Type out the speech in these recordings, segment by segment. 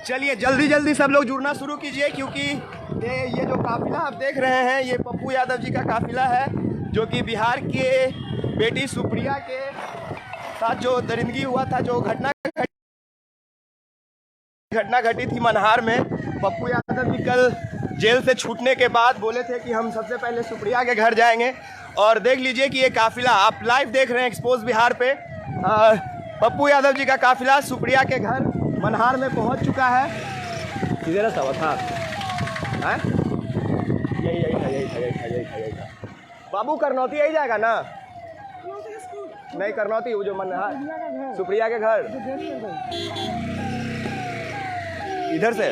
चलिए जल्दी जल्दी सब लोग जुड़ना शुरू कीजिए, क्योंकि ये जो काफिला आप देख रहे हैं ये पप्पू यादव जी का काफिला है, जो कि बिहार के बेटी सुप्रिया के साथ जो दरिंदगी हुआ था, जो घटना घटी थी मनहार में। पप्पू यादव जी कल जेल से छूटने के बाद बोले थे कि हम सबसे पहले सुप्रिया के घर जाएंगे, और देख लीजिए कि ये काफिला आप लाइव देख रहे हैं एक्सपोज बिहार पे। पप्पू यादव जी का काफिला सुप्रिया के घर मनहार में पहुंच चुका है। किधर सब था? यही था। बाबू करनौती यही जाएगा ना? नहीं, करनौती वो जो मनहार सुप्रिया के घर। इधर से?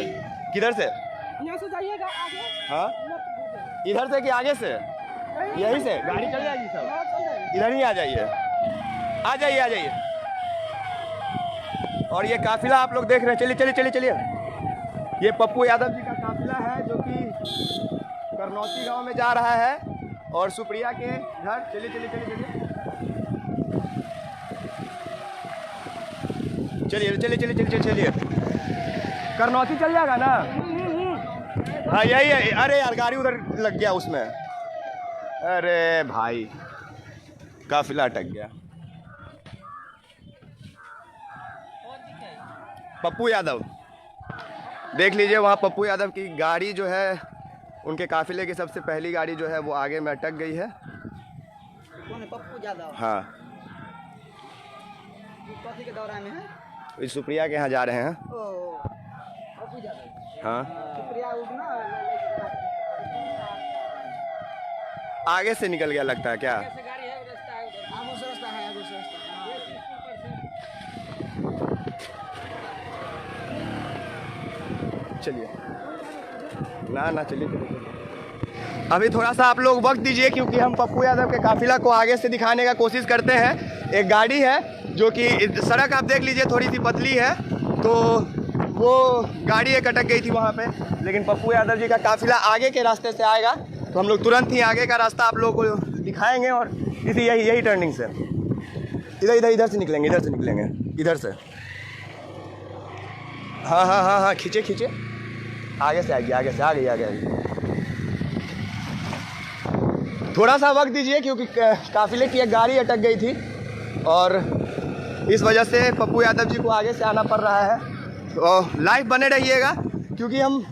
किधर से? यहाँ से जाइएगा आगे। हाँ, इधर से कि आगे से? यही से गाड़ी चल जाएगी सब? इधर ही आ जाइए, आ जाइए। और ये काफिला आप लोग देख रहे हैं, चलिए। ये पप्पू यादव जी का काफिला है जो कि करनौती गांव में जा रहा है, और सुप्रिया के घर। चलिए। करनौती चल जाएगा ना? हाँ यही है। अरे यार गाड़ी उधर लग गया उसमें। अरे भाई काफिला अटक गया। पप्पू यादव देख लीजिए, वहाँ पप्पू यादव की गाड़ी जो है, उनके काफिले की सबसे पहली गाड़ी जो है वो आगे में अटक गई है। कौन है पप्पू यादव? हाँ, कॉफी के दौरान में है। इस सुप्रिया के यहाँ जा रहे हैं। पप्पू यादव। हाँ, सुप्रिया उठना आगे से निकल गया लगता है क्या? गाड़ी है, रास्ता है उधर। आगू से रास्ता है। चलिए ना चलिए। अभी थोड़ा सा आप लोग वक्त दीजिए, क्योंकि हम पप्पू यादव के काफिला को आगे से दिखाने का कोशिश करते हैं। एक गाड़ी है जो कि सड़क आप देख लीजिए थोड़ी सी पतली है, तो वो गाड़ी एक अटक गई थी वहाँ पे। लेकिन पप्पू यादव जी का काफिला आगे के रास्ते से आएगा, तो हम लोग तुरंत ही आगे का रास्ता आप लोगों को दिखाएंगे। और इसी यही टर्निंग से इधर से निकलेंगे, इधर से। हाँ, खींचे। आगे से आ गई। थोड़ा सा वक्त दीजिए, क्योंकि काफिले की एक गाड़ी अटक गई थी, और इस वजह से पप्पू यादव जी को आगे से आना पड़ रहा है। तो लाइव बने रहिएगा, क्योंकि हम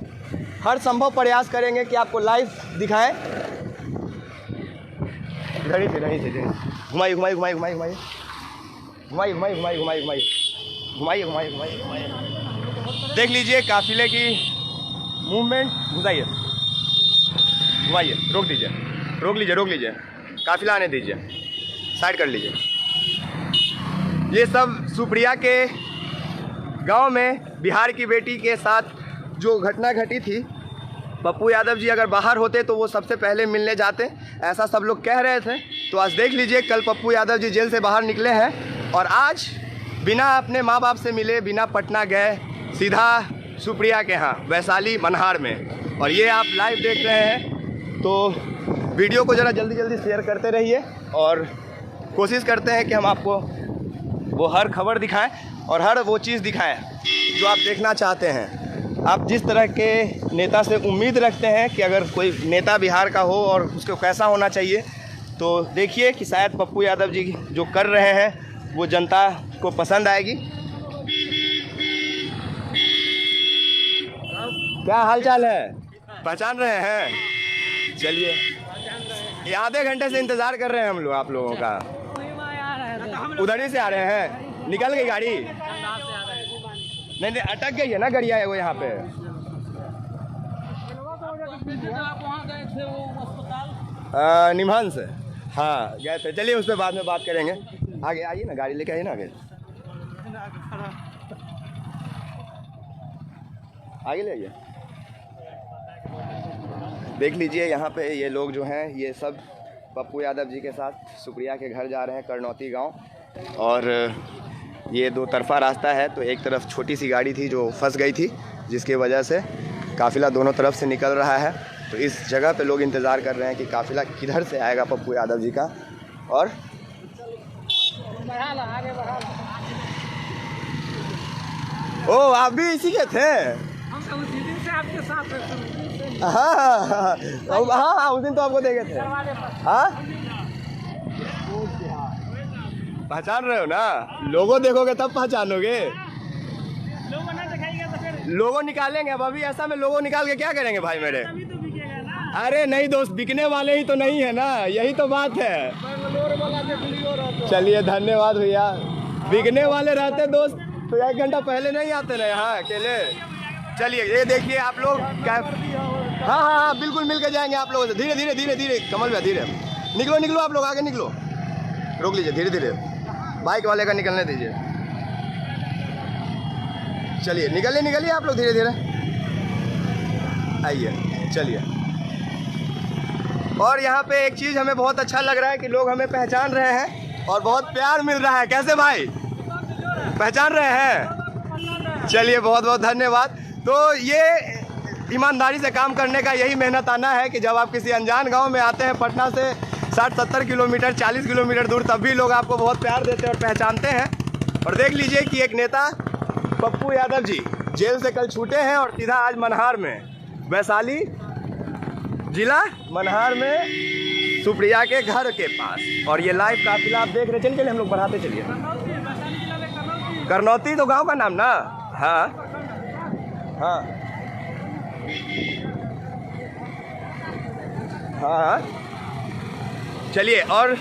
हर संभव प्रयास करेंगे कि आपको लाइव दिखाएं। इधर ही घुमाइए। देख लीजिए काफिले की मूवमेंट। घुमाइए, रोक लीजिए। काफिला आने दीजिए, साइड कर लीजिए। ये सब सुप्रिया के गांव में बिहार की बेटी के साथ जो घटना घटी थी, पप्पू यादव जी अगर बाहर होते तो वो सबसे पहले मिलने जाते, ऐसा सब लोग कह रहे थे। तो आज देख लीजिए, कल पप्पू यादव जी जेल से बाहर निकले हैं, और आज बिना अपने माँ बाप से मिले, बिना पटना गए, सीधा सुप्रिया के यहाँ वैशाली मनहार में। और ये आप लाइव देख रहे हैं, तो वीडियो को ज़रा जल्दी शेयर करते रहिए, और कोशिश करते हैं कि हम आपको वो हर खबर दिखाएं और हर वो चीज़ दिखाएं जो आप देखना चाहते हैं। आप जिस तरह के नेता से उम्मीद रखते हैं कि अगर कोई नेता बिहार का हो और उसको कैसा होना चाहिए, तो देखिए कि शायद पप्पू यादव जी जो कर रहे हैं वो जनता को पसंद आएगी। क्या हालचाल है? पहचान रहे हैं? चलिए, ये आधे घंटे से इंतज़ार कर रहे हैं हम लोग आप लोगों का। उधर ही से आ रहे हैं? निकल गई गाड़ी? नहीं, अटक गई है ना गाड़िया है वो यहाँ पे। निमहांस से हाँ गए थे। चलिए उस पर बाद में बात करेंगे। आगे आइए ना, गाड़ी लेके आइए ना, आगे ले आइए। देख लीजिए यहाँ पे ये लोग जो हैं, ये सब पप्पू यादव जी के साथ सुप्रिया के घर जा रहे हैं, करनौती गांव। और ये दो तरफा रास्ता है, तो एक तरफ छोटी सी गाड़ी थी जो फंस गई थी, जिसकी वजह से काफ़िला दोनों तरफ से निकल रहा है। तो इस जगह पे लोग इंतज़ार कर रहे हैं कि काफ़िला किधर से आएगा पप्पू यादव जी का। और ओ आप भी इसी के थे? हम सब उसी दिन से आपके साथ हैं। हाँ उस दिन तो आपको देखे थे। हाँ पहचान रहे हो ना? लोगो देखोगे तब पहचानोगे। लोगों ने दिखाएंगे तो फिर लोगो निकालेंगे। अब अभी ऐसा में लोगो निकाल के क्या करेंगे भाई मेरे? अभी तो बिकेगा ना। अरे नहीं दोस्त, बिकने वाले ही तो नहीं है ना, यही तो बात है। बेंगलोर वाला देख लियो रहता। चलिए धन्यवाद भैया। बिकने वाले रहते दोस्त तो 1 घंटा पहले नहीं आते ना यहाँ अकेले। चलिए ये देखिए आप लोग क्या। हाँ हाँ हाँ बिल्कुल मिल के जाएंगे आप लोगों से। धीरे धीरे धीरे धीरे कमल भैया धीरे निकलो निकलो, आप लोग आगे निकलो। रोक लीजिए धीरे धीरे, बाइक वाले का निकलने दीजिए। चलिए निकलिए निकलिए आप लोग धीरे धीरे आइए। चलिए और यहाँ पे एक चीज़ हमें बहुत अच्छा लग रहा है कि लोग हमें पहचान रहे हैं और बहुत प्यार मिल रहा है। कैसे भाई पहचान रहे हैं? चलिए बहुत बहुत धन्यवाद। तो ये ईमानदारी से काम करने का यही मेहनत आना है कि जब आप किसी अनजान गांव में आते हैं पटना से 60-70 किलोमीटर 40 किलोमीटर दूर, तब भी लोग आपको बहुत प्यार देते हैं और पहचानते हैं। और देख लीजिए कि एक नेता पप्पू यादव जी जेल से कल छूटे हैं और सीधा आज मनहार में, वैशाली जिला मनहार में सुप्रिया के घर के पास। और ये लाइव काफिला आप देख रहे। चलिए हम लोग बढ़ाते चलिए। करनौती तो गांव का नाम ना? हाँ हाँ हाँ हाँ। चलिए और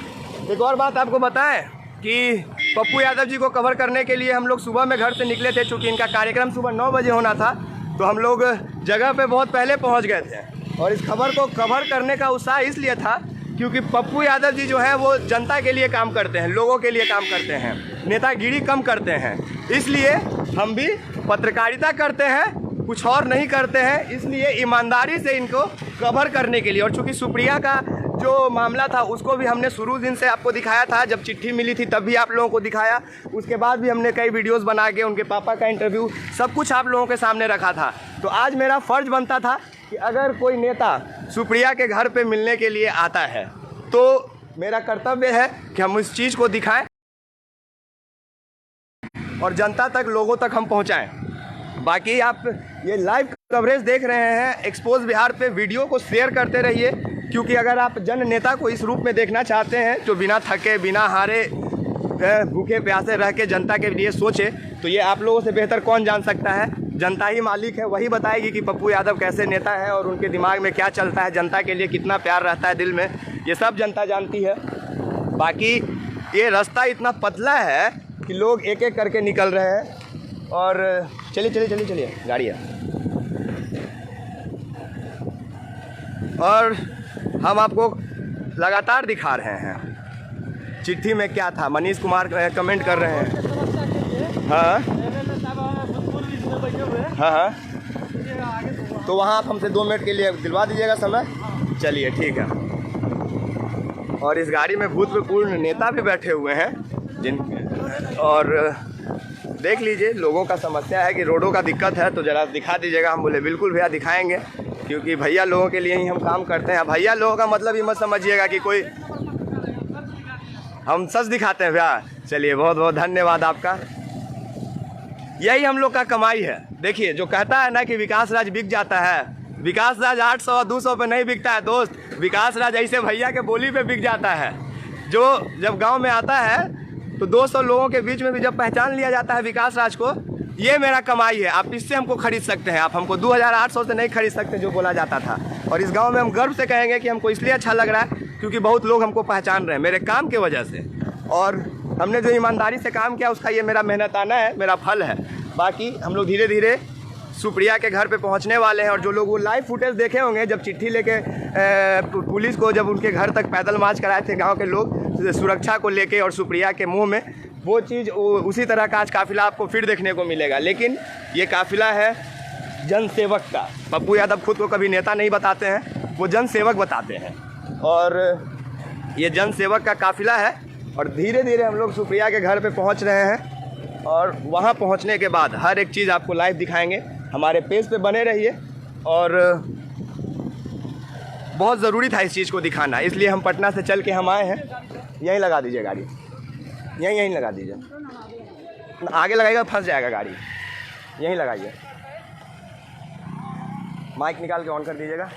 एक और बात आपको बताएं कि पप्पू यादव जी को कवर करने के लिए हम लोग सुबह में घर से निकले थे। चूँकि इनका कार्यक्रम सुबह 9 बजे होना था तो हम लोग जगह पे बहुत पहले पहुंच गए थे। और इस खबर को कवर करने का उत्साह इसलिए था क्योंकि पप्पू यादव जी जो है वो जनता के लिए काम करते हैं, लोगों के लिए काम करते हैं, नेतागिरी कम करते हैं। इसलिए हम भी पत्रकारिता करते हैं, कुछ और नहीं करते हैं। इसलिए ईमानदारी से इनको कवर करने के लिए। और चूँकि सुप्रिया का जो मामला था उसको भी हमने शुरू दिन से आपको दिखाया था। जब चिट्ठी मिली थी तब भी आप लोगों को दिखाया, उसके बाद भी हमने कई वीडियोस बना के उनके पापा का इंटरव्यू सब कुछ आप लोगों के सामने रखा था। तो आज मेरा फ़र्ज़ बनता था कि अगर कोई नेता सुप्रिया के घर पे मिलने के लिए आता है तो मेरा कर्तव्य है कि हम इस चीज़ को दिखाएं और जनता तक, लोगों तक हम पहुंचाएं। बाकी आप ये लाइव कवरेज देख रहे हैं एक्सपोज बिहार पे, वीडियो को शेयर करते रहिए। क्योंकि अगर आप जन नेता को इस रूप में देखना चाहते हैं जो बिना थके बिना हारे भूखे प्यासे रह के जनता के लिए सोचे, तो ये आप लोगों से बेहतर कौन जान सकता है। जनता ही मालिक है, वही बताएगी कि पप्पू यादव कैसे नेता है और उनके दिमाग में क्या चलता है, जनता के लिए कितना प्यार रहता है दिल में, ये सब जनता जानती है। बाकी ये रास्ता इतना पतला है कि लोग एक एक करके निकल रहे हैं। और चलिए चलिए चलिए चलिए गाड़ी है। और हम आपको लगातार दिखा रहे हैं चिट्ठी में क्या था। मनीष कुमार कमेंट कर रहे हैं। हाँ हाँ हाँ तो वहाँ आप हमसे 2 मिनट के लिए दिलवा दीजिएगा समय। चलिए ठीक है। और इस गाड़ी में भूतपूर्व नेता भी बैठे हुए हैं जिन, और देख लीजिए लोगों का समस्या है कि रोडों का दिक्कत है तो ज़रा दिखा दीजिएगा। हम बोले बिल्कुल भैया दिखाएंगे, क्योंकि भैया लोगों के लिए ही हम काम करते हैं। भैया लोगों का मतलब ही मत समझिएगा कि कोई, हम सच दिखाते हैं भैया। चलिए बहुत बहुत धन्यवाद आपका। यही हम लोग का कमाई है। देखिए जो कहता है ना कि विकास राज बिक जाता है, विकास राज 800-200 पे नहीं बिकता है दोस्त। विकास राज ऐसे भैया के बोली पे बिक जाता है। जो जब गांव में आता है तो 200 लोगों के बीच में भी जब पहचान लिया जाता है विकास राज को, ये मेरा कमाई है। आप इससे हमको खरीद सकते हैं, आप हमको 2800 से नहीं खरीद सकते जो बोला जाता था। और इस गांव में हम गर्व से कहेंगे कि हमको इसलिए अच्छा लग रहा है क्योंकि बहुत लोग हमको पहचान रहे हैं मेरे काम की वजह से। और हमने जो ईमानदारी से काम किया उसका ये मेरा मेहनताना है, मेरा फल है। बाकी हम लोग धीरे धीरे सुप्रिया के घर पे पहुंचने वाले हैं। और जो लोग वो लाइव फुटेज देखे होंगे जब चिट्ठी लेके पुलिस को जब उनके घर तक पैदल मार्च कराए थे गांव के लोग सुरक्षा को लेके और सुप्रिया के मुंह में, वो चीज़ उसी तरह का आज काफिला आपको फिर देखने को मिलेगा। लेकिन ये काफिला है जनसेवक का। पप्पू यादव खुद को कभी नेता नहीं बताते हैं, वो जनसेवक बताते हैं। और ये जनसेवक का काफिला है। और धीरे धीरे हम लोग सुप्रिया के घर पे पहुंच रहे हैं और वहां पहुंचने के बाद हर एक चीज़ आपको लाइव दिखाएंगे। हमारे पेज पे बने रहिए। और बहुत ज़रूरी था इस चीज़ को दिखाना, इसलिए हम पटना से चल के हम आए हैं। यहीं लगा दीजिए गाड़ी, यहीं लगा दीजिए, आगे लगाएगा फंस जाएगा गाड़ी। यहीं लगाइए, माइक निकाल के ऑन कर दीजिएगा।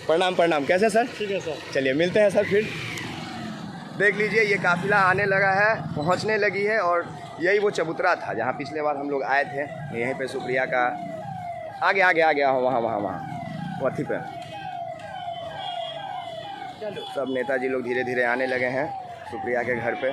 प्रणाम प्रणाम, कैसे सर? ठीक है सर। चलिए मिलते हैं सर फिर। देख लीजिए ये काफिला आने लगा है, पहुंचने लगी है, और यही वो चबूतरा था जहां पिछले बार हम लोग आए थे। यहीं पे सुप्रिया का आगे आगे आ गया, वहाँ वहाँ वहाँ वथी पे सब नेताजी लोग धीरे धीरे आने लगे हैं सुप्रिया के घर पे।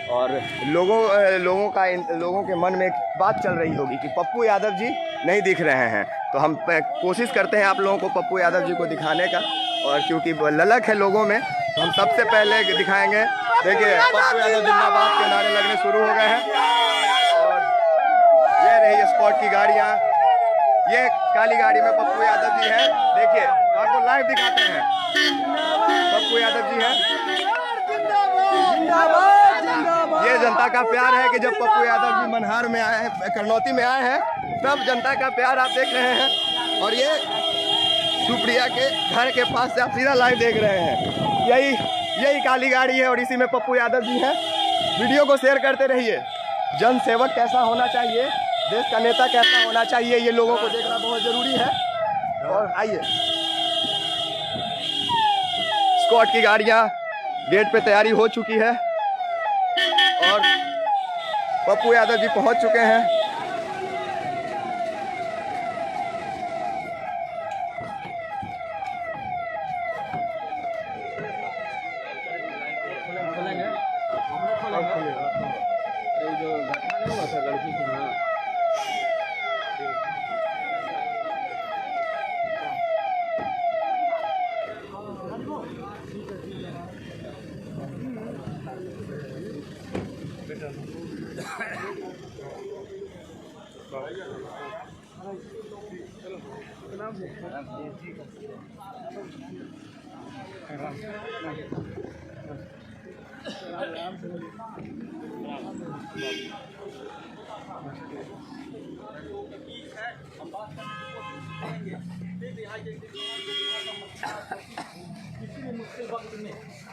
और लोगों के मन में एक बात चल रही होगी कि पप्पू यादव जी नहीं दिख रहे हैं, तो हम कोशिश करते हैं आप लोगों को पप्पू यादव जी को दिखाने का। और क्योंकि ललक है लोगों में, तो हम सबसे पहले दिखाएंगे। देखिए पप्पू यादव जिंदाबाद के नारे लगने शुरू हो गए हैं, और ये रही स्कॉट की गाड़ियाँ। ये काली गाड़ी में पप्पू यादव जी हैं, देखिए आपको लाइव दिखाते हैं। पप्पू यादव जी हैं, ये जनता का प्यार है कि जब पप्पू यादव जी मनहार में आए हैं, करनौती में आए हैं, तब जनता का प्यार आप देख रहे हैं। और ये सुप्रिया के घर के पास से आप सीधा लाइव देख रहे हैं। यही काली गाड़ी है और इसी में पप्पू यादव जी हैं। वीडियो को शेयर करते रहिए। जन सेवक कैसा होना चाहिए, देश का नेता कैसा होना चाहिए, ये लोगों को देखना बहुत ज़रूरी है। और आइए, स्क्वाड की गाड़ियाँ गेट पे तैयारी हो चुकी है और पप्पू यादव जी पहुंच चुके हैं।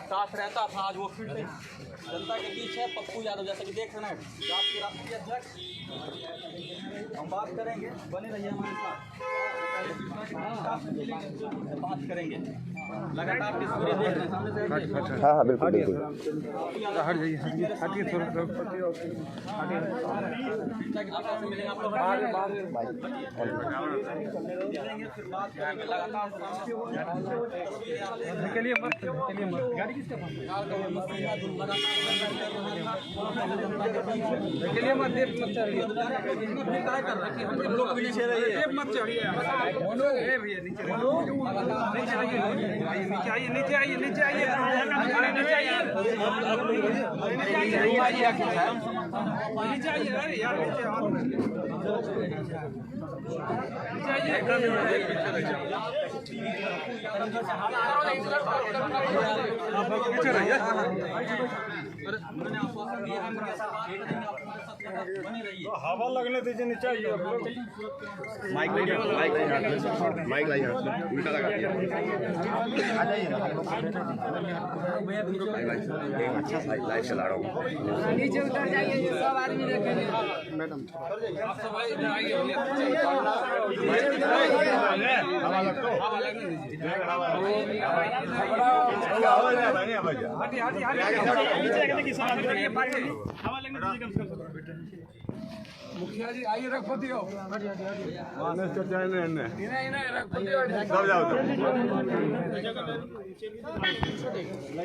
साथ रहता था, आज वो फिर से जनता के बीच है। पप्पू यादव जैसा कि देख रहे हैं, आपके राष्ट्रीय अध्यक्ष, हम बात करेंगे, बने रहिए हमारे साथ, बात करेंगे लगातार। देख रहे हैं सामने से। हाँ हाँ बिल्कुल बिल्कुल। हट जाइए, हटिए थोड़ा मिलेंगे आप लोग, निकलिए मत, गाड़ी किसके पास निकलिए मत, देख मत चढ़िए, हम लोग पीछे रहिए, मत चढ़िए भैया, नीचे आइए, नीचे आइए, नीचे आइए, अरे नीचे आइए, नीचे आइए, अरे यार हवा लगने दीजिए, नीचे आइए। माइक लाइए, माइक लाइए, उल्टा लगा दिया। आ जाइए, अच्छा लाइव चला रहा हूँ। नीचे उतर जाइए, ये सब आदमी देखेंगे। मैडम मुखिया जी आइए, रखो दियो।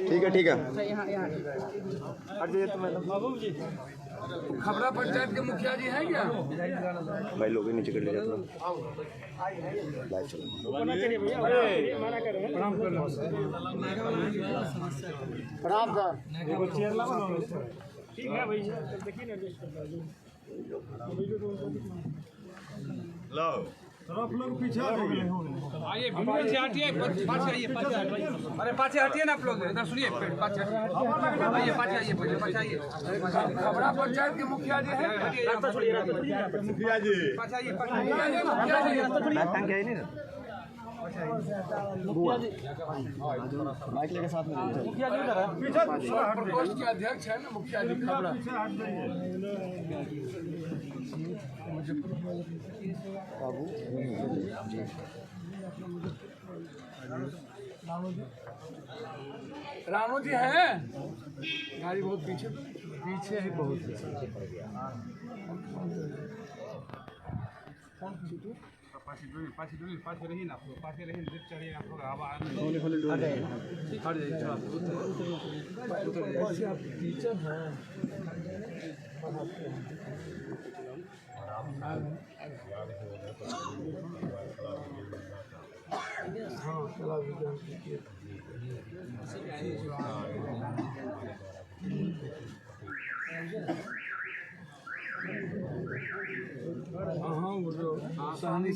ठीक है ठीक है। खबरा पंचायत के मुखिया जी हैं क्या? भाई लोग नीचे कर लीजिए, लाइव चलो। प्रणाम सर। ठीक है भाई, देखिए ना, लो आप लोग पीछे आइए, वीडियो से हटिए, पाछे आइए, पाछे आइए, अरे पाछे हटिए ना आप लोग, इधर सुनिए, पाछे आइए, पाछे आइए, पहले पाछे आइए। खबरा पंचायत के मुखिया जी हैं? रास्ता छोड़िए, मुखिया जी पाछे आइए, पाछे मुखिया जी, मुखिया जी। माइक लेके साथ में मुखिया जी उधर है। प्रकोष्ठ के अध्यक्ष है ना मुखिया जी खबड़ा। रानू जी हैं? गाड़ी बहुत पीछे ही बहुत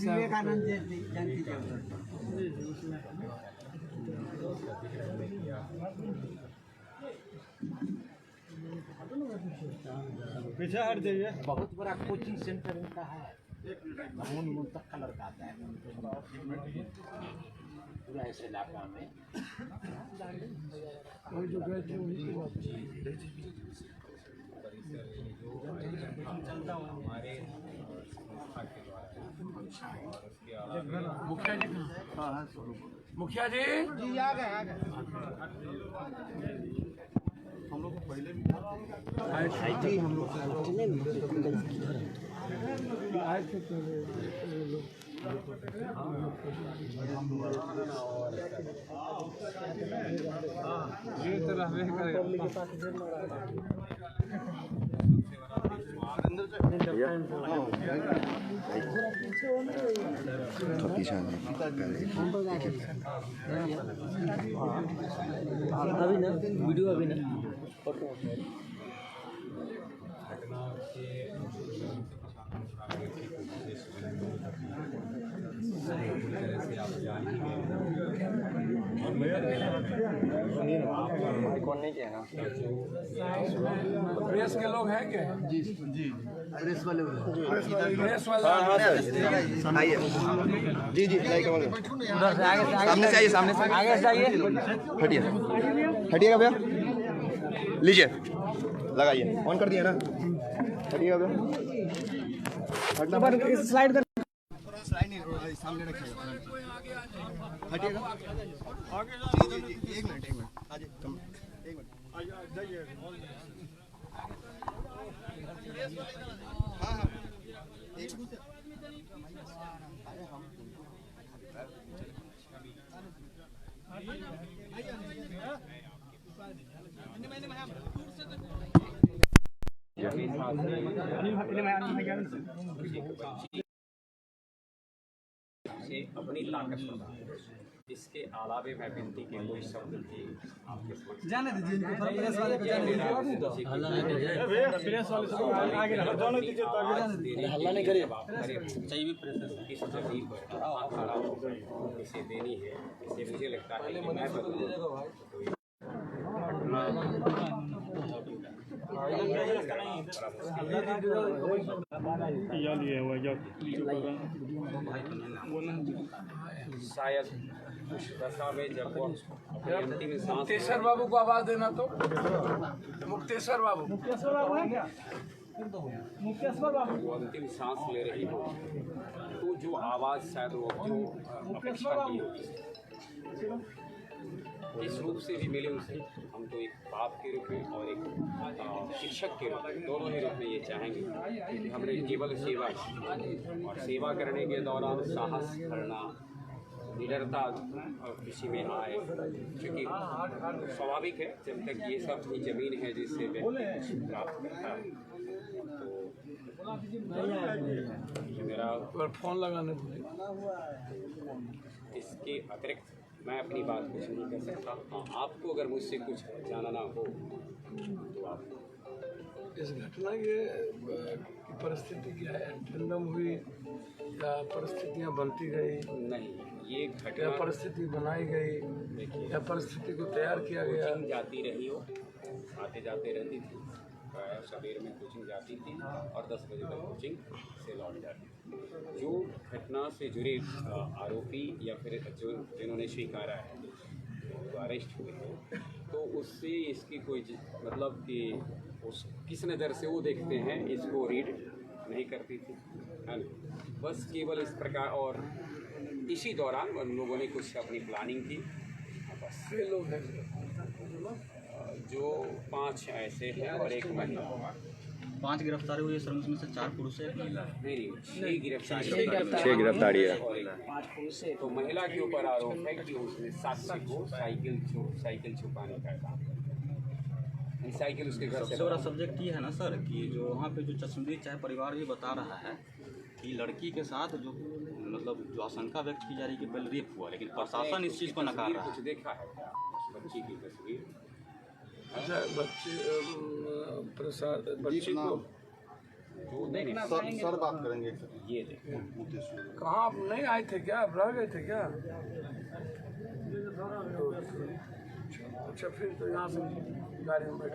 विवेकानंद जयंती पीछे हट जाइए। बहुत बड़ा कोचिंग सेंटर इनका है, मून तक कलर का आता है पूरा इस इलाका में। मुखिया जी मुखिया जी आ गए हम लोग पहले भी हम लोग आए थे ये तो रहबे करेगा। अभी ना वीडियो अभी ना फोटो प्रेस के लोग हैं क्या? जी प्रेस वाले प्रेस वाले आइए जी जी लाइक उधर से आगे सामने से आइए, सामने से आगे से आइए। हटिए हटिएगा भैया, लीजिए लगाइए, ऑन कर दिया ना, हटिएगा भैया, स्लाइड कर स्लाइड नहीं सामने रखिएगा, हटिएगा जी जी जी, एक मिनट आ जाइए, एक मिनट हाँ हाँ से अपनी ताकत प्रदान, इसके अलावे मैं विनती के कोई शब्द भी आपके समक्ष जाने दीजिए इनको, प्रेस वाले को जाने दीजिए। प्रेस वाले से आगे जाने दीजिए, हल्ला नहीं करिए, चाहिए भी प्रेस किस जमीन पर खड़ा हो इसे देनी है, इसे मुझे लगता है कि मैं शायद दशा में जब वो अपनी अंतिम सांस मुक्तेश्वर बाबू को आवाज देना तो मुक्तेश्वर बाबू वो अंतिम सांस ले रही हो, तो जो आवाज़ शायद वो जो अपेक्षा की होगी, इस रूप से भी मिले उसे। हम तो एक बाप के रूप में और एक शिक्षक के रूप में, दोनों ही रूप में ये चाहेंगे कि हमने केवल सेवा और सेवा करने के दौरान साहस करना, निडरता किसी में आए, क्योंकि स्वाभाविक है जब तक ये सब ही जमीन है जिससे व्यक्ति प्राप्त करता है। तो मेरा फोन लगाने इसके अतिरिक्त मैं अपनी बात कुछ नहीं कर सकता। हाँ, आपको अगर मुझसे कुछ जानना हो तो आप इस घटना के की परिस्थिति क्या है? फिल्म हुई या परिस्थितियाँ बनती गई नहीं, ये या घटना परिस्थिति बनाई गई या परिस्थिति को तैयार किया गया? कोचिंग जाती रही हो, आते जाते रहती थी, सवेर में कोचिंग जाती थी और 10 बजे तक कोचिंग से लौट जाती थी। जो घटना से जुड़े आरोपी या फिर जो जिन्होंने स्वीकारा है, जो अरेस्ट हुए हैं, तो उससे इसकी कोई मतलब कि उस किस नज़र से वो देखते हैं इसको रीड नहीं करती थी, है ना। बस केवल इस प्रकार, और इसी दौरान उन लोगों ने कुछ अपनी प्लानिंग की। बस लोग हैं जो 5 ऐसे हैं और एक महिला। 5 गिरफ्तारी हुई है सर, उसमें से 4 पुरुष है, एक महिला है। नहीं 6 गिरफ्तारी 6 गिरफ्तारी है। तो महिला के ऊपर आरोप है कि उसने साक्षी को साइकिल छुपाने का काम, साइकिल उसके घर से। सबसे बड़ा सब्जेक्ट ये है ना सर कि जो वहाँ पे जो चश्मदीद चाहे परिवार भी बता रहा है कि लड़की के साथ जो मतलब जो आशंका व्यक्त की जा रही है कि पहले रेप हुआ, लेकिन प्रशासन इस चीज़ को नकार रहा है। कुछ देखा है क्या उस बच्ची की तस्वीर? अच्छा, बच्ची को जो नहीं सर बात करेंगे। ये देखो कहाँ आप नहीं आए थे क्या, आप रह गए थे क्या? अच्छा, फिर तो यहाँ से गाड़ी में बैठ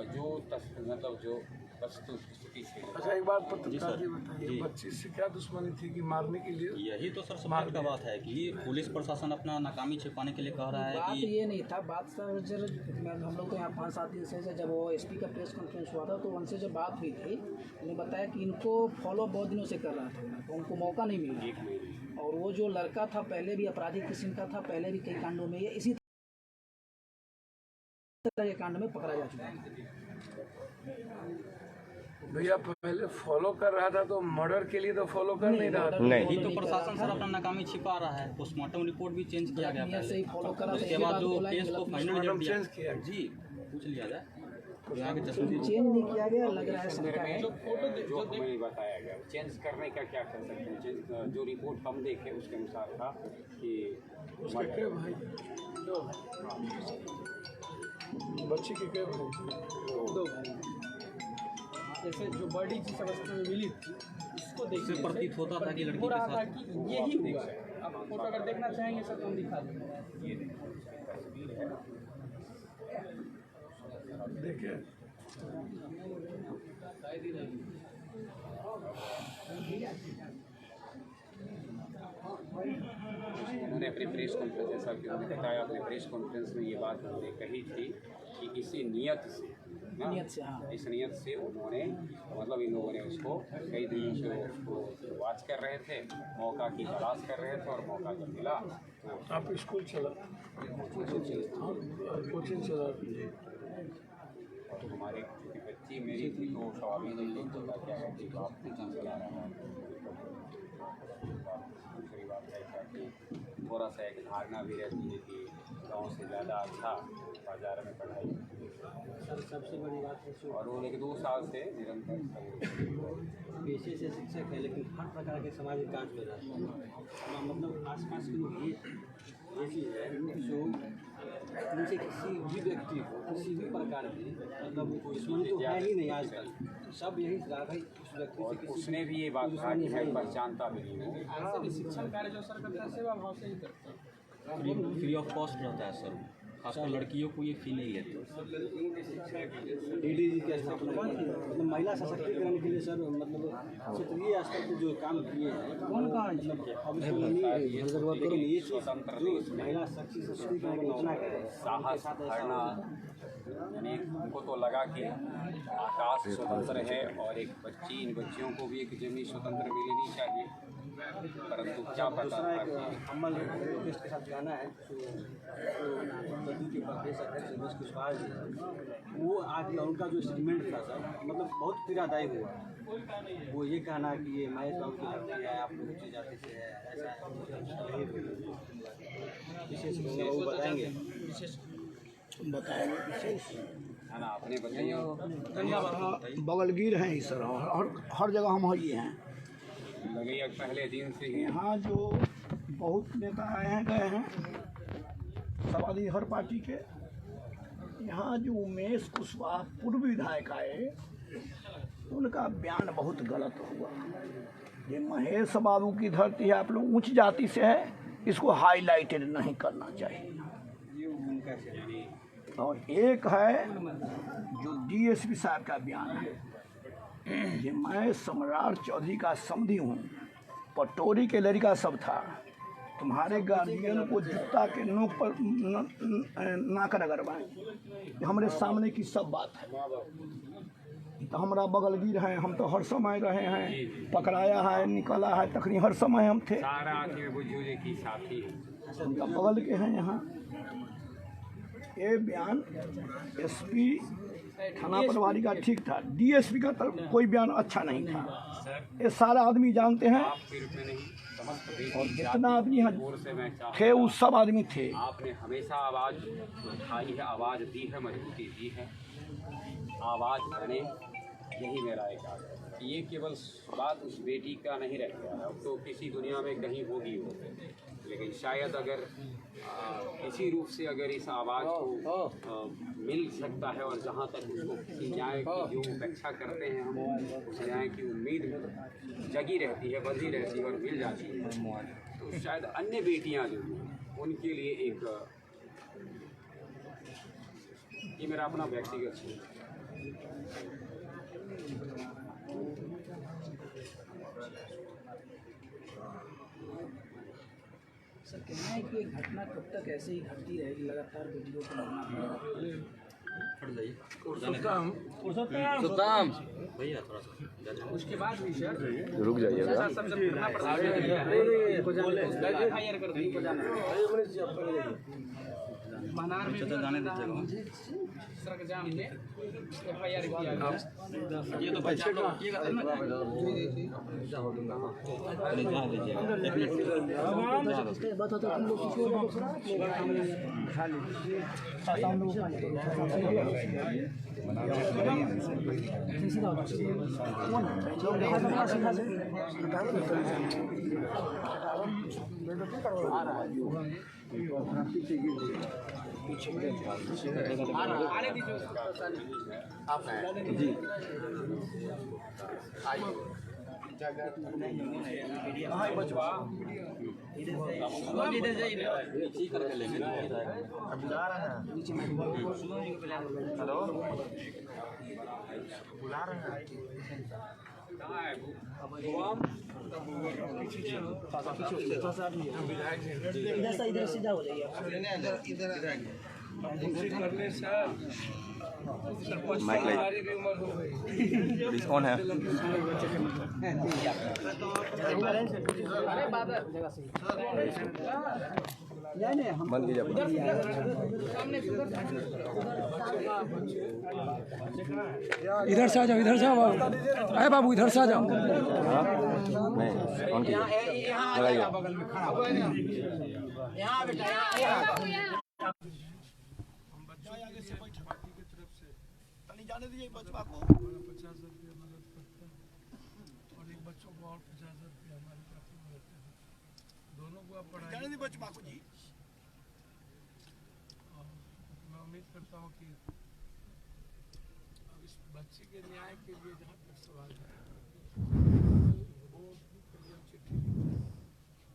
जो मतलब जो वस्तु स्थिति से। अच्छा, एक बात पत्रकार जी बताइए, बच्ची से क्या दुश्मनी थी कि मारने के लिए? यही तो सर सवाल का बात है कि पुलिस प्रशासन अपना नाकामी छिपाने के लिए कह रहा है बात कि ये नहीं था। बात सर हम लोग को यहाँ 5-7 दिन से जब वो एसपी का प्रेस कॉन्फ्रेंस हुआ था तो उनसे जब बात हुई थी, उन्होंने बताया कि इनको फॉलो बहुत दिनों से कर रहा था, तो उनको मौका नहीं मिला। और वो जो लड़का था पहले भी आपराधिक किस्म का था, पहले भी कई कांडों में ये इसी तरह के कांड में पकड़ा जा चुका है। भैया पहले फॉलो कर रहा था तो मर्डर के लिए तो फॉलो कर नहीं रहा था। नहीं। यही तो प्रशासन सर अपना नाकामी छिपा रहा है। पोस्टमार्टम रिपोर्ट भी चेंज किया गया नियत से ही फॉलो करा, उसके बाद जो केस को फाइनल जब दिया चेंज किया जी पूछ लिया जाए तो यहाँ के चश्मदीद चेंज नहीं किया गया, लग रहा है शंका है। जो हमें बताया गया चेंज करने का क्या कर सकते हैं? चेंज जो रिपोर्ट हम देखे उसके अनुसार था कि उसके भाई बच्ची के क्या भाई? 2 भाई। जैसे जो बॉडी जिस अवस्था में मिली थी इसको से देखने प्रतीत होता था कि लड़की हो के रहा था साथ कि यही हुआ है। आप फोटो अगर देखना चाहेंगे सर तो हम दिखा देंगे। देखिए उन्होंने अपने प्रेस कॉन्फ्रेंस, जैसा कि उन्होंने बताया अपने प्रेस कॉन्फ्रेंस में, ये बात उन्होंने कही थी कि इसी नियत से हाँ। इस नियत से उन्होंने मतलब इन लोगों ने उसको कई दिनों से उसको वॉच कर रहे थे, मौका की तलाश कर रहे थे, और मौका जब मिला तो आप स्कूल चला, कोचिंग चला। तो हमारे क्योंकि बच्ची मेरी थी तो स्वाभाविक नहीं होता क्या है कि बाप कोचिंग चला रहा है। दूसरी बात है कि थोड़ा सा एक धारणा भी रहती है कि गाँव से ज़्यादा अच्छा बाजार में पढ़ाई। सर सबसे बड़ी बात है और वो लेकिन 2 साल से निरंतर पेशे से शिक्षक है, लेकिन हर प्रकार के सामाजिक कार्य में रहते हैं। मतलब आसपास के लोग ये चीज़ है जो उनसे किसी भी व्यक्ति को किसी भी प्रकार की मतलब दुश्मनी तो है ही नहीं आज तक। सब यही रहा भाई उस व्यक्ति से किसी उसने भी ये बात कहा कि मैं पहचानता भी नहीं हूँ। ऐसे भी शिक्षण कार्य जो सर करता है सेवा भाव से ही करता है। फ्री ऑफ कॉस्ट रहता है सर, खासकर लड़कियों को ये फी नहीं लेते। डीडीजी की स्थापना मतलब महिला सशक्तिकरण के लिए सर मतलब क्षेत्रीय स्तर पर जो काम किए हैं कौन कहाँ लेकिन ये स्वतंत्र जो महिला सशक्तिकरण की योजना है साहस धरना, यानी उनको तो लगा कि आकाश स्वतंत्र है और एक बच्ची, इन बच्चियों को भी एक जमीन स्वतंत्र मिलनी चाहिए, परंतु क्या पता था कि अमल लोकेश के साथ गाना है जो के प्रदेश अध्यक्ष रमेश कुशवाहा जी, वो आज उनका जो स्टेटमेंट था सर मतलब बहुत पीड़ादायी हुआ। वो ये कहना कि ये महेश बाबू की धरती है, आप लोग ऊँची जाति से है, ऐसा विशेष वो बताएंगे है ना। आपने बताइए बगलगीर हैं सर, हर जगह हम ही हैं। लगे पहले दिन से ही यहाँ जो बहुत नेता आए हैं गए हैं समाधि हर पार्टी के। यहाँ जो उमेश कुशवाहा पूर्व विधायक आए उनका बयान बहुत गलत हुआ। ये महेश बाबू की धरती है, आप लोग उच्च जाति से है, इसको हाईलाइटेड नहीं करना चाहिए। और एक है जो डीएसपी साहब का बयान है कि मैं सम्राट चौधरी का समधी हूँ, पटोरी के लड़का सब था, तुम्हारे गार्जियन को जूता के नोक पर ना कर अगरवाएं। हमारे सामने की सब बात है। तो हमारा बगलगीर है, हम तो हर समय रहे हैं, पकड़ाया है, निकला है, तकरीबन हर समय हम थे, हम तो बगल के हैं यहाँ। ये बयान एसपी थाना प्रभारी का ठीक था, डीएसपी का कोई बयान अच्छा नहीं था। ये सारा आदमी जानते हैं, और जितना आदमी यहाँ थे वो सब आदमी थे। आपने हमेशा आवाज़ उठाई है, आवाज़ दी है, मजबूती दी है, आवाज़ बने, यही मेरा एक आग्रह है। ये केवल बात उस बेटी का नहीं रह गया है, अब तो किसी दुनिया में कहीं होगी वो, लेकिन शायद अगर किसी रूप से अगर इस आवाज़ को मिल सकता है, और जहाँ तक उसको किसी न्याय की जो अपेक्षा करते हैं हम, उस न्याय की उम्मीद जगी रहती है, बंधी रहती है और मिल जाती है, तो शायद अन्य बेटियाँ जो हैं उनके लिए एक, ये मेरा अपना व्यक्तिगत सोच है। सर कहना है कि ये घटना कब तक ऐसे ही घटती रहेगी, लगातार वीडियो को भैया थोड़ा सा उसके बाद भी सर रुक जाइए एफआईआर कर दी मनार में जाने दीजिएगा। सड़क जाम में एफआईआर किया गया। ये तो बच्चे लोग ये करते हैं इधर सीधा हो जाइए। माइक लाइट कौन है? बंद कीजिए। इधर से आ जाओ, इधर से आओ अरे बाबू, इधर से आ जाओ। नहीं ऑन कीजिए, लगाइए। जाने दीजिए बचवा को 50 रुपया मदद करता है, और एक बच्चों को और 50 रुपया हमारे खाते में रहते हैं। दोनों को आप पढ़ाइए। जाने दीजिए बचवा को जी। मैं उम्मीद करता हूँ कि अब इस बच्चे के न्याय के लिए जहाँ तक सवाल है, वो चिट्ठी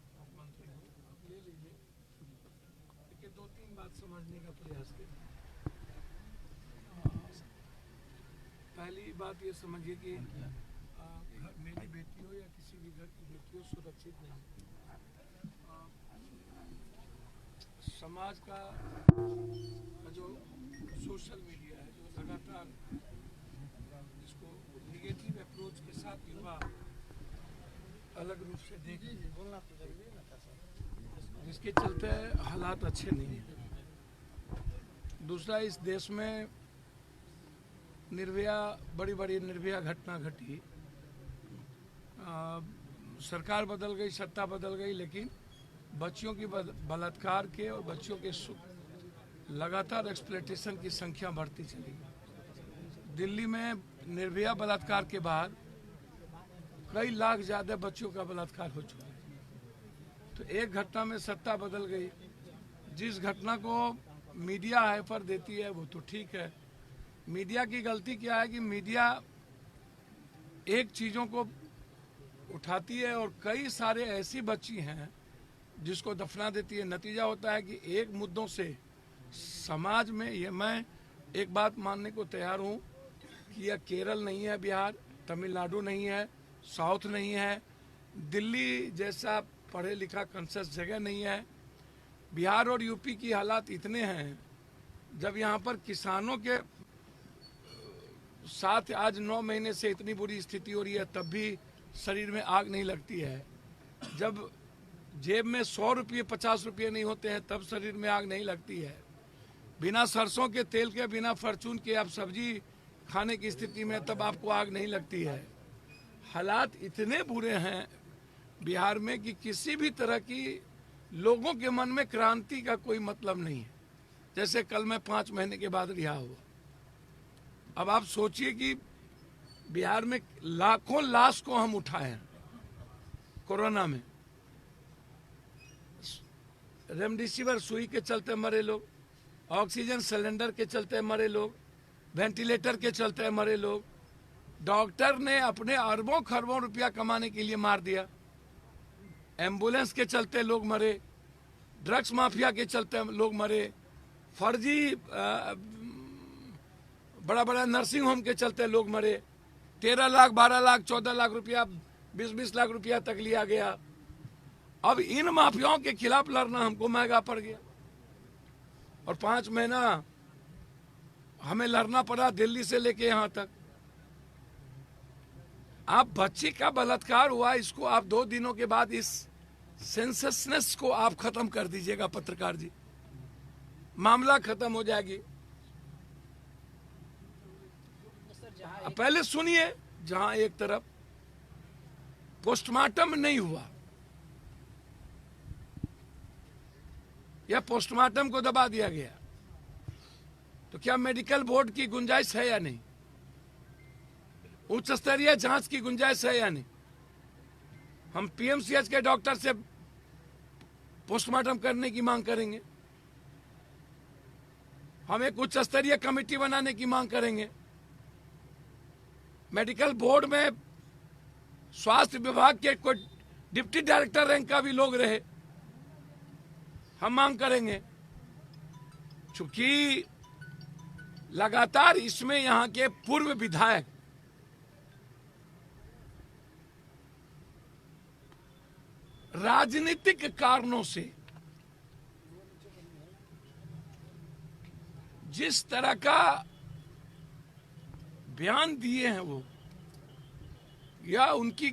मुख्यमंत्री को आप ले लीजिए, लेकिन 2-3 बात समझने का प्रयास करिए। पहली बात ये समझिए कि मेरी बेटी हो या किसी भी घर की बेटी हो, सुरक्षित नहीं। समाज का जो सोशल मीडिया है, जो लगातार इसको निगेटिव अप्रोच के साथ युवा अलग रूप से देख, जिसके चलते हालात अच्छे नहीं हैं। दूसरा, इस देश में निर्भया, बड़ी बड़ी निर्भया घटना घटी, सरकार बदल गई, सत्ता बदल गई, लेकिन बच्चियों की बलात्कार के और बच्चियों के लगातार एक्सप्लॉयटेशन की संख्या बढ़ती चली गई। दिल्ली में निर्भया बलात्कार के बाद कई लाख ज़्यादा बच्चों का बलात्कार हो चुका है। तो एक घटना में सत्ता बदल गई। जिस घटना को मीडिया हाइपर देती है वो तो ठीक है। मीडिया की गलती क्या है कि मीडिया एक चीज़ों को उठाती है और कई सारे ऐसी बच्ची हैं जिसको दफना देती है। नतीजा होता है कि एक मुद्दों से समाज में ये मैं एक बात मानने को तैयार हूँ कि यह केरल नहीं है, बिहार, तमिलनाडु नहीं है, साउथ नहीं है, दिल्ली जैसा पढ़े लिखा कंसस जगह नहीं है। बिहार और यूपी की हालात इतने हैं, जब यहाँ पर किसानों के साथ आज 9 महीने से इतनी बुरी स्थिति हो रही है, तब भी शरीर में आग नहीं लगती है। जब जेब में 100 रुपये 50 रुपये नहीं होते हैं, तब शरीर में आग नहीं लगती है। बिना सरसों के तेल के, बिना फॉर्चून के आप सब्जी खाने की स्थिति में, तब आपको आग नहीं लगती है। हालात इतने बुरे हैं बिहार में कि किसी भी तरह की लोगों के मन में क्रांति का कोई मतलब नहीं है। जैसे कल मैं 5 महीने के बाद रिहा हुआ। अब आप सोचिए कि बिहार में लाखों लाश को हम उठाए हैं कोरोना में। रेमडेसिविर सुई के चलते मरे लोग, ऑक्सीजन सिलेंडर के चलते मरे लोग, वेंटिलेटर के चलते मरे लोग। डॉक्टर ने अपने अरबों खरबों रुपया कमाने के लिए मार दिया। एम्बुलेंस के चलते लोग मरे, ड्रग्स माफिया के चलते लोग मरे, फर्जी बड़ा बड़ा नर्सिंग होम के चलते लोग मरे। 13 लाख 12 लाख 14 लाख रुपया 20-20 लाख रुपया तक लिया गया। अब इन माफियाओं के खिलाफ लड़ना हमको महंगा पड़ गया और 5 महीना हमें लड़ना पड़ा दिल्ली से लेके यहाँ तक। आप बच्ची का बलात्कार हुआ, इसको आप 2 दिनों के बाद इस सेंससनेस को आप खत्म कर दीजिएगा पत्रकार जी, मामला खत्म हो जाएगी। पहले सुनिए, जहां एक तरफ पोस्टमार्टम नहीं हुआ या पोस्टमार्टम को दबा दिया गया, तो क्या मेडिकल बोर्ड की गुंजाइश है या नहीं? उच्च स्तरीय जांच की गुंजाइश है या नहीं? हम पीएमसीएच के डॉक्टर से पोस्टमार्टम करने की मांग करेंगे। हम एक उच्च स्तरीय कमेटी बनाने की मांग करेंगे। मेडिकल बोर्ड में स्वास्थ्य विभाग के कोई डिप्टी डायरेक्टर रैंक का भी लोग रहे, हम मांग करेंगे। चूंकि लगातार इसमें यहां के पूर्व विधायक राजनीतिक कारणों से जिस तरह का बयान दिए हैं वो, या उनकी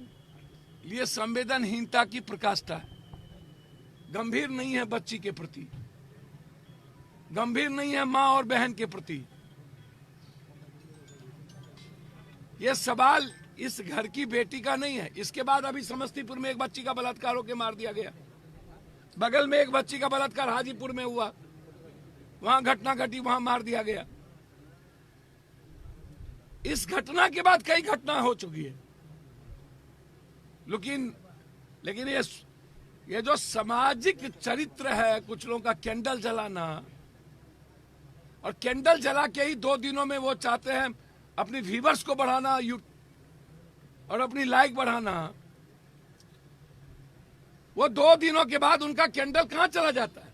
लिए संवेदनहीनता की प्रकाष्ठा है। गंभीर नहीं है बच्ची के प्रति, गंभीर नहीं है मां और बहन के प्रति। यह सवाल इस घर की बेटी का नहीं है। इसके बाद अभी समस्तीपुर में एक बच्ची का बलात्कार होकर मार दिया गया, बगल में एक बच्ची का बलात्कार हाजीपुर में हुआ, वहां घटना घटी, वहां मार दिया गया। इस घटना के बाद कई घटना हो चुकी है, लेकिन ये जो सामाजिक चरित्र है, कुछ लोगों का कैंडल जलाना, और कैंडल जला के ही 2 दिनों में वो चाहते हैं अपनी व्यूअर्स को बढ़ाना और अपनी लाइक बढ़ाना। वो 2 दिनों के बाद उनका कैंडल कहां चला जाता है?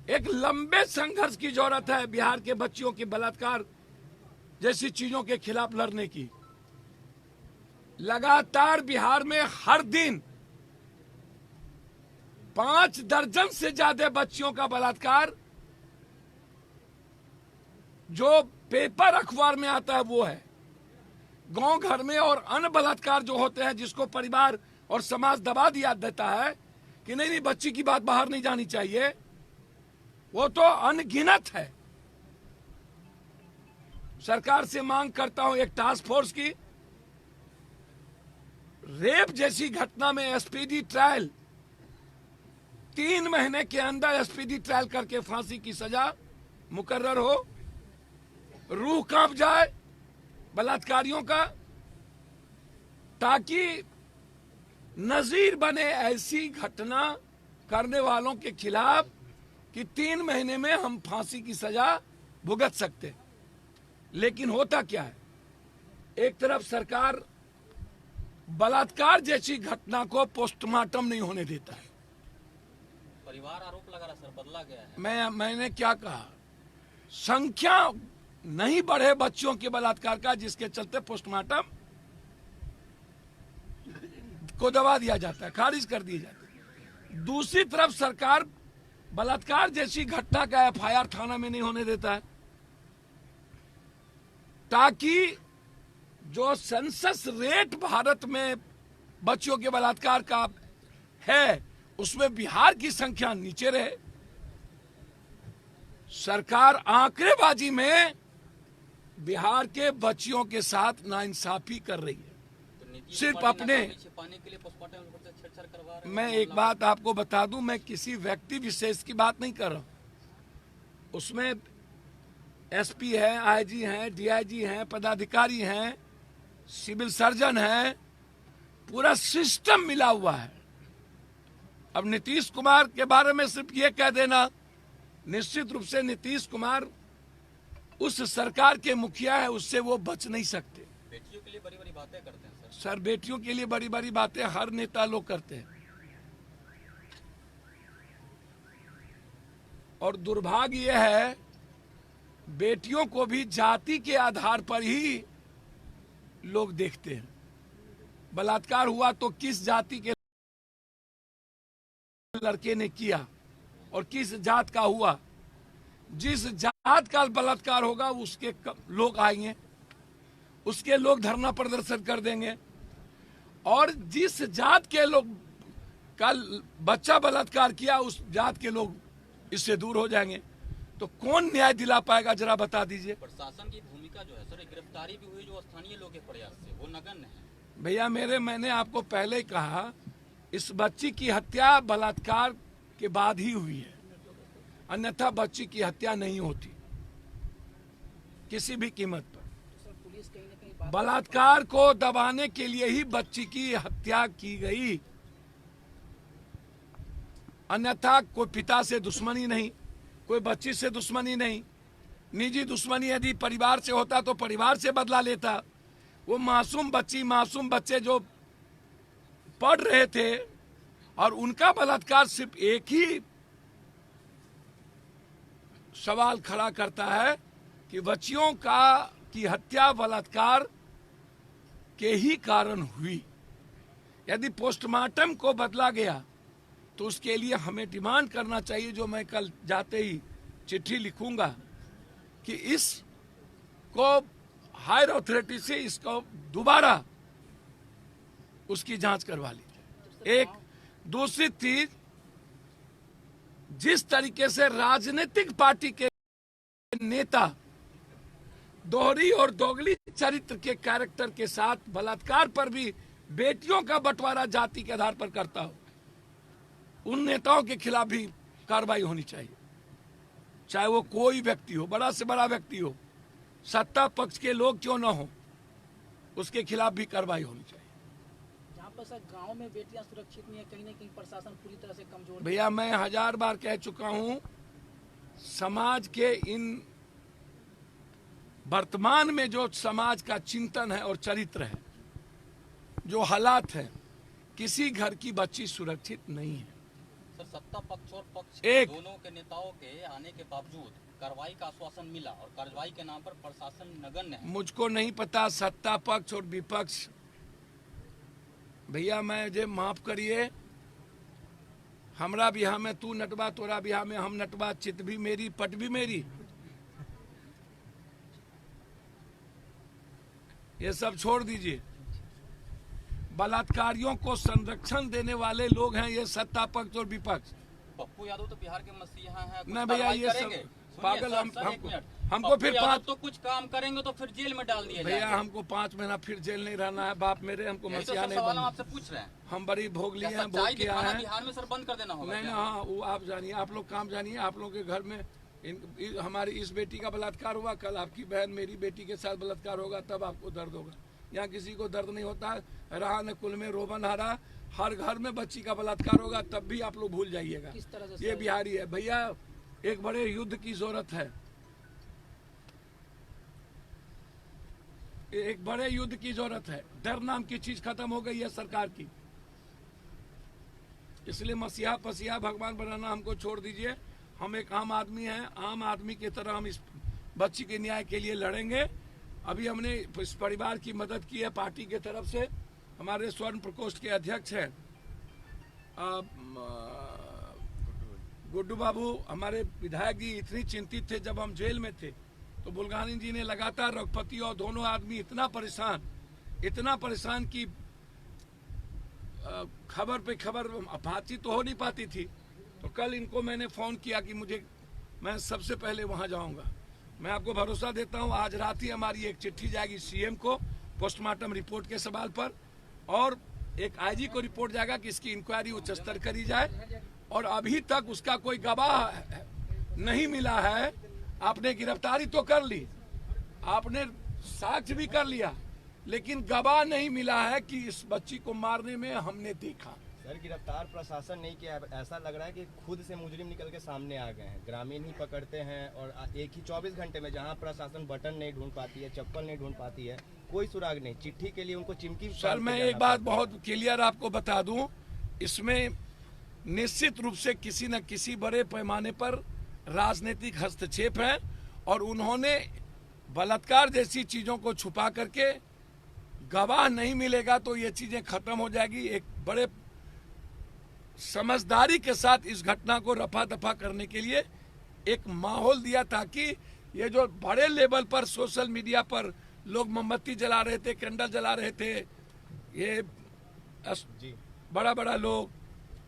एक लंबे संघर्ष की जरूरत है बिहार के बच्चियों के बलात्कार जैसी चीजों के खिलाफ लड़ने की। लगातार बिहार में हर दिन 5 दर्जन से ज्यादा बच्चियों का बलात्कार जो पेपर अखबार में आता है वो है। गांव घर में और अन्य बलात्कार जो होते हैं, जिसको परिवार और समाज दबा दिया देता है कि नहीं बच्ची की बात बाहर नहीं जानी चाहिए, वो तो अनगिनत है। सरकार से मांग करता हूं एक टास्क फोर्स की। रेप जैसी घटना में एसपीडी ट्रायल 3 महीने के अंदर एसपीडी ट्रायल करके फांसी की सजा मुकर्रर हो। रूह कांप जाए बलात्कारियों का, ताकि नजीर बने ऐसी घटना करने वालों के खिलाफ कि 3 महीने में हम फांसी की सजा भुगत सकते। लेकिन होता क्या है, एक तरफ सरकार बलात्कार जैसी घटना को पोस्टमार्टम नहीं होने देता है, परिवार आरोप लगा रहा सर, बदला गया है। मैंने क्या कहा, संख्या नहीं बढ़े बच्चों के बलात्कार का, जिसके चलते पोस्टमार्टम को दबा दिया जाता है, खारिज कर दिया जाता है। दूसरी तरफ सरकार बलात्कार जैसी घटना का एफआईआर थाना में नहीं होने देता है, ताकि जो सेंसस रेट भारत में बच्चों के बलात्कार का है उसमें बिहार की संख्या नीचे रहे। सरकार आंकड़ेबाजी में बिहार के बच्चियों के साथ नाइंसाफी कर रही है। सिर्फ अपने, छिपाने के लिए पोस्टमार्टम रिपोर्ट से छेड़छाड़ करवा रहे हैं। मैं एक बात आपको बता दूं, मैं किसी व्यक्ति विशेष की बात नहीं कर रहा हूं। उसमें एसपी है, आईजी हैं, डीआईजी हैं, पदाधिकारी हैं, सिविल सर्जन है, पूरा सिस्टम मिला हुआ है। अब नीतीश कुमार के बारे में सिर्फ ये कह देना, निश्चित रूप से नीतीश कुमार उस सरकार के मुखिया है, उससे वो बच नहीं सकते। बेटियों के लिए बड़ी बड़ी बातें करते हैं सर। सर, बेटियों के लिए बड़ी बड़ी बातें हर नेता लोग करते हैं, और दुर्भाग्य यह है बेटियों को भी जाति के आधार पर ही लोग देखते हैं। बलात्कार हुआ तो किस जाति के लड़के ने किया और किस जात का हुआ, जिस जात का बलात्कार होगा उसके लोग आएंगे, उसके लोग धरना प्रदर्शन कर देंगे, और जिस जात के लोग का बच्चा बलात्कार किया उस जात के लोग इससे दूर हो जाएंगे। तो कौन न्याय दिला पाएगा, जरा बता दीजिए। प्रशासन की भूमिका जो है सर, गिरफ्तारी भी हुई जो स्थानीय लोगों के प्रयास से, वो नगण्य है। भैया मैंने आपको पहले ही कहा, इस बच्ची की हत्या बलात्कार के बाद ही हुई है, अन्यथा बच्ची की हत्या नहीं होती किसी भी कीमत पर। बलात्कार को दबाने के लिए ही बच्ची की हत्या की गई, अन्यथा कोई पिता से दुश्मनी नहीं, कोई बच्ची से दुश्मनी नहीं। निजी दुश्मनी यदि परिवार से होता तो परिवार से बदला लेता। वो मासूम बच्चे जो पढ़ रहे थे, और उनका बलात्कार सिर्फ एक ही सवाल खड़ा करता है कि बच्चियों की हत्या बलात्कार के ही कारण हुई। यदि पोस्टमार्टम को बदला गया तो उसके लिए हमें डिमांड करना चाहिए, जो मैं कल जाते ही चिट्ठी लिखूंगा, कि इसको हायर अथॉरिटी से इसको दोबारा उसकी जांच करवा लीजिए। एक दूसरी चीज, जिस तरीके से राजनीतिक पार्टी के नेता दोहरी और दोगली चरित्र के कैरेक्टर के साथ बलात्कार पर भी बेटियों का बंटवारा जाति के आधार पर करता हो, उन नेताओं के खिलाफ भी कार्रवाई होनी चाहिए, चाहे वो कोई व्यक्ति हो, बड़ा से बड़ा व्यक्ति हो, सत्ता पक्ष के लोग क्यों न हो, उसके खिलाफ भी कार्रवाई होनी चाहिए। जहाँ पर सर गांव में बेटियां सुरक्षित नहीं है, कहीं न कहीं प्रशासन पूरी तरह से कमजोर। भैया मैं 1000 बार कह चुका हूं, समाज के इन वर्तमान में जो समाज का चिंतन है और चरित्र है, जो हालात है, किसी घर की बच्ची सुरक्षित नहीं है। सर, सत्ता पक्ष और पक्ष एक दोनों के नेताओं के आने के बावजूद कार्रवाई का आश्वासन मिला, और कार्रवाई के नाम पर प्रशासन नगण्य है। मुझको नहीं पता सत्ता पक्ष और विपक्ष, भैया मैं जे माफ करिए, हमरा बिहार में तू नटवा, तोरा बिहार में हम नटवा, चित भी मेरी पट भी मेरी, ये सब छोड़ दीजिए। बलात्कारियों को संरक्षण देने वाले लोग हैं ये सत्ता पक्ष और विपक्ष। पप्पू यादव तो बिहार के मसीहा हैं, नहीं भैया, ये सब पागल। हमको फिर तो कुछ काम करेंगे तो फिर जेल में डाल दिया भैया, हमको 5 महीना फिर जेल नहीं रहना है, बाप मेरे, हमको मसीहा नहीं बनना। आपसे पूछ रहे हैं, हम बड़ी भोग लिए हैं, भोग किया है। बिहार में सर बंद कर देना होगा। नहीं ना, हाँ वो आप जानिए, आप लोग काम जानिए। आप लोगों के घर में हमारी इस बेटी का बलात्कार हुआ, कल आपकी बहन मेरी बेटी के साथ बलात्कार होगा, तब आपको दर्द होगा। यहाँ किसी को दर्द नहीं होता। रहा न कुल में रोबन हारा, हर घर में बच्ची का बलात्कार होगा, तब भी आप लोग भूल जाइएगा। ये बिहारी है भैया। एक बड़े युद्ध की जरूरत है, एक बड़े युद्ध की जरूरत है। डर नाम की चीज खत्म हो गई है सरकार की। इसलिए मसीहा पसीहा भगवान बनाना हमको छोड़ दीजिए। हम एक आम आदमी हैं, आम आदमी की तरह हम इस बच्ची के न्याय के लिए लड़ेंगे। अभी हमने इस परिवार की मदद की है पार्टी के तरफ से। हमारे स्वर्ण प्रकोष्ठ के अध्यक्ष हैं गुड्डू बाबू, हमारे विधायक जी इतनी चिंतित थे जब हम जेल में थे, तो बुल्गानी जी ने लगातार रघुपति और दोनों आदमी इतना परेशान कि खबर पे खबर बातचीत तो हो नहीं पाती थी। तो कल इनको मैंने फ़ोन किया कि मैं सबसे पहले वहां जाऊंगा। मैं आपको भरोसा देता हूं, आज रात ही हमारी एक चिट्ठी जाएगी सीएम को पोस्टमार्टम रिपोर्ट के सवाल पर, और एक आईजी को रिपोर्ट जाएगा कि इसकी इंक्वायरी उच्च स्तर करी जाए। और अभी तक उसका कोई गवाह नहीं मिला है। आपने गिरफ्तारी तो कर ली, आपने साक्ष्य भी कर लिया, लेकिन गवाह नहीं मिला है कि इस बच्ची को मारने में हमने देखा। सर गिरफ्तार प्रशासन नहीं किया, ऐसा लग रहा है कि खुद से मुजरिम निकल के सामने आ गए हैं। ग्रामीण ही पकड़ते हैं और एक ही 24 घंटे में जहां प्रशासन बटन नहीं ढूंढ पाती है, चप्पल नहीं ढूंढ पाती है, कोई सुराग नहीं। चिट्ठी के लिए उनको चिमकी। सर मैं एक बात बहुत क्लियर आपको बता दूं, इसमें निश्चित रूप से किसी न किसी बड़े पैमाने पर राजनीतिक हस्तक्षेप है, और उन्होंने बलात्कार जैसी चीजों को छुपा करके गवाह नहीं मिलेगा तो ये चीजें खत्म हो जाएगी। एक बड़े समझदारी के साथ इस घटना को रफा दफा करने के लिए एक माहौल दिया, ताकि ये जो बड़े लेवल पर सोशल मीडिया पर लोग मोमबत्ती जला रहे थे, कैंडल जला रहे थे, ये बड़ा लोग,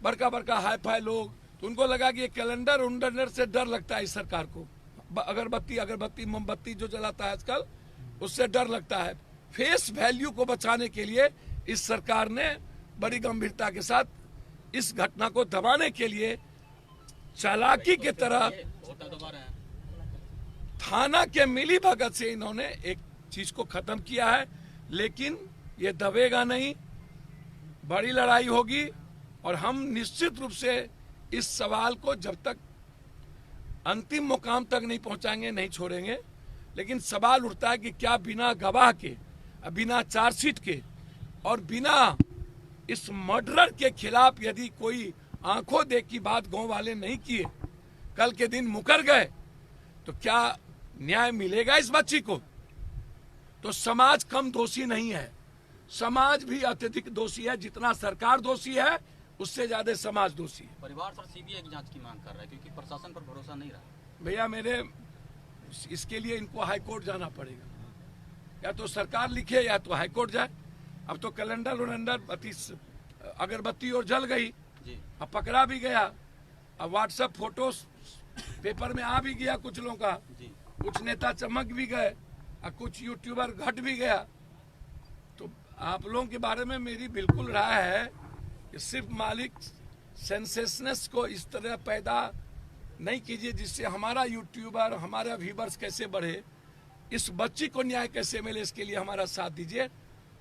बड़का हाई फाई लोग, तो उनको लगा कि ये कैलेंडर उंडर से डर लगता है इस सरकार को। अगरबत्ती मोमबत्ती जो जलाता है आजकल, उससे डर लगता है। फेस वैल्यू को बचाने के लिए इस सरकार ने बड़ी गंभीरता के साथ इस घटना को दबाने के लिए चालाकी की तरह थाना के मिली भगत से इन्होंने एक चीज को खत्म किया है। लेकिन ये दबेगा नहीं, बड़ी लड़ाई होगी, और हम निश्चित रूप से इस सवाल को जब तक अंतिम मुकाम तक नहीं पहुंचाएंगे नहीं छोड़ेंगे। लेकिन सवाल उठता है कि क्या बिना गवाह के, बिना चार्जशीट के और बिना इस मर्डरर के खिलाफ यदि कोई आंखों देख की बात गांव वाले नहीं किए, कल के दिन मुकर गए, तो क्या न्याय मिलेगा इस बच्ची को? तो समाज कम दोषी नहीं है, समाज भी अत्यधिक दोषी है। जितना सरकार दोषी है उससे ज्यादा समाज दोषी है। परिवार सर सीबीआई की जांच की मांग कर रहा है क्योंकि प्रशासन पर भरोसा नहीं रहा। भैया मेरे इसके लिए इनको हाईकोर्ट जाना पड़ेगा, या तो सरकार लिखे या तो हाईकोर्ट जाए। अब तो कैलेंडर अगरबत्ती और जल गई, अब पकड़ा भी गया, अब व्हाट्सएप फोटोज पेपर में आ भी गया कुछ लोगों का, कुछ नेता चमक भी गए और कुछ यूट्यूबर घट भी गया। तो आप लोगों के बारे में मेरी बिल्कुल राय है कि सिर्फ मालिक सेंसेशनेस को इस तरह पैदा नहीं कीजिए जिससे हमारा यूट्यूबर, हमारा व्यूवर्स कैसे बढ़े, इस बच्ची को न्याय कैसे मिले, इसके लिए हमारा साथ दीजिए।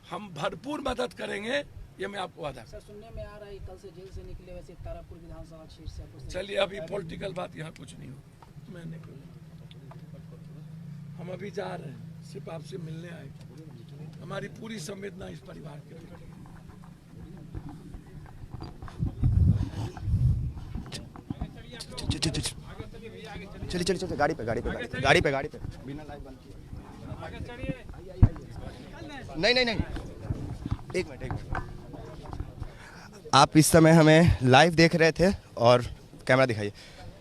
हम भरपूर मदद करेंगे, ये मैं आपको वादा। सर सुनने में आ रहा है कल से जेल से निकले वैसे तारापुर विधानसभा क्षेत्र से। चलिए अभी पॉलिटिकल बात यहाँ कुछ नहीं होगी, मैं नहीं, हम अभी जा रहे हैं, सिर्फ आपसे मिलने आए। हमारी पूरी संवेदना इस परिवार के प्रति। चलिए गाड़ी पे बिना लाइव बंद किए। नहीं, एक मिनट। आप इस समय हमें लाइव देख रहे थे, और कैमरा दिखाइए।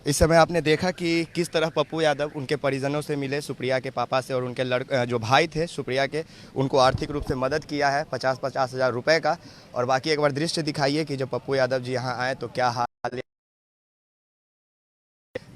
इस समय आपने देखा कि किस तरह पप्पू यादव उनके परिजनों से मिले, सुप्रिया के पापा से, और उनके जो भाई थे सुप्रिया के, उनको आर्थिक रूप से मदद किया है 50-50 हज़ार रुपये का। और बाकी एक बार दृश्य दिखाइए कि जब पप्पू यादव जी यहाँ आए तो क्या हाल,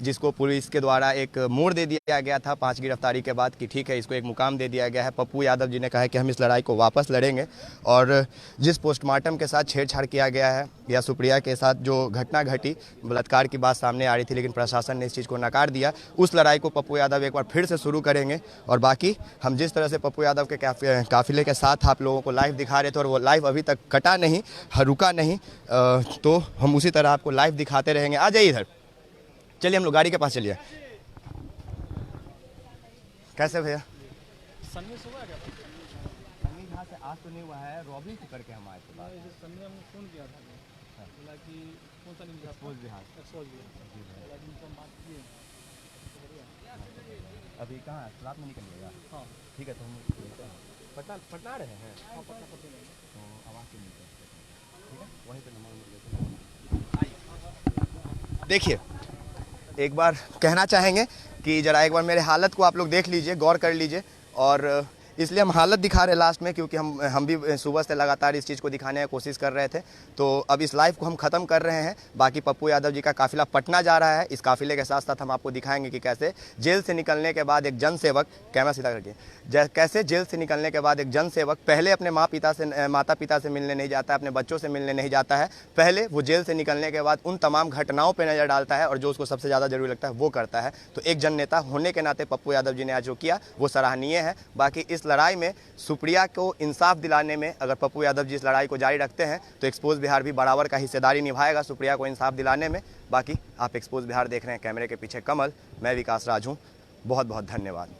जिसको पुलिस के द्वारा एक मोड़ दे दिया गया था 5 गिरफ्तारी के बाद कि ठीक है इसको एक मुकाम दे दिया गया है। पप्पू यादव जी ने कहा है कि हम इस लड़ाई को वापस लड़ेंगे, और जिस पोस्टमार्टम के साथ छेड़छाड़ किया गया है या सुप्रिया के साथ जो घटना घटी, बलात्कार की बात सामने आ रही थी लेकिन प्रशासन ने इस चीज़ को नकार दिया, उस लड़ाई को पप्पू यादव एक बार फिर से शुरू करेंगे। और बाकी हम जिस तरह से पप्पू यादव के काफिले के साथ आप लोगों को लाइव दिखा रहे थे, और वो लाइव अभी तक कटा नहीं, रुका नहीं, तो हम उसी तरह आपको लाइव दिखाते रहेंगे। आ जाइए इधर, चलिए हम लोग गाड़ी के पास चलिए। कैसे भैया? सन्नी सुबह क्या सन्नी यहाँ से आज तो नहीं हुआ है, रॉबिन से करके हम आए थे। सन्नी हमने फोन किया था। बोला कि कौन सा न्यूज़ एक्सपोज बिहार अभी कहाँ है? रात में निकलिएगा? हाँ ठीक है, तो हम पटना पटना रहे हैं हाँ पटना पटना तो आवाज़ से मिलते हैं, ठीक है, वहीं पे नंबर लेते। देखिए, एक बार कहना चाहेंगे कि ज़रा एक बार मेरे हालत को आप लोग देख लीजिए, गौर कर लीजिए। और इसलिए हम हालत दिखा रहे हैं लास्ट में, क्योंकि हम भी सुबह से लगातार इस चीज़ को दिखाने की कोशिश कर रहे थे। तो अब इस लाइव को हम ख़त्म कर रहे हैं। बाकी पप्पू यादव जी का काफ़िला पटना जा रहा है। इस काफ़िले के साथ साथ हम आपको दिखाएंगे कि कैसे जेल से निकलने के बाद एक जनसेवक, कैमरा सीधा करके, कैसे जेल से निकलने के बाद एक जनसेवक पहले अपने माता पिता से मिलने नहीं जाता है, अपने बच्चों से मिलने नहीं जाता है। पहले वो जेल से निकलने के बाद उन तमाम घटनाओं पर नज़र डालता है और जो उसको सबसे ज़्यादा जरूरी लगता है वो करता है। तो एक जन नेता होने के नाते पप्पू यादव जी ने आज जो किया वो सराहनीय है। बाकी इस लड़ाई में सुप्रिया को इंसाफ दिलाने में अगर पप्पू यादव जी इस लड़ाई को जारी रखते हैं तो एक्सपोज बिहार भी बराबर का हिस्सेदारी निभाएगा सुप्रिया को इंसाफ दिलाने में। बाकी आप एक्सपोज बिहार देख रहे हैं, कैमरे के पीछे कमल, मैं विकास राज हूँ। बहुत बहुत धन्यवाद।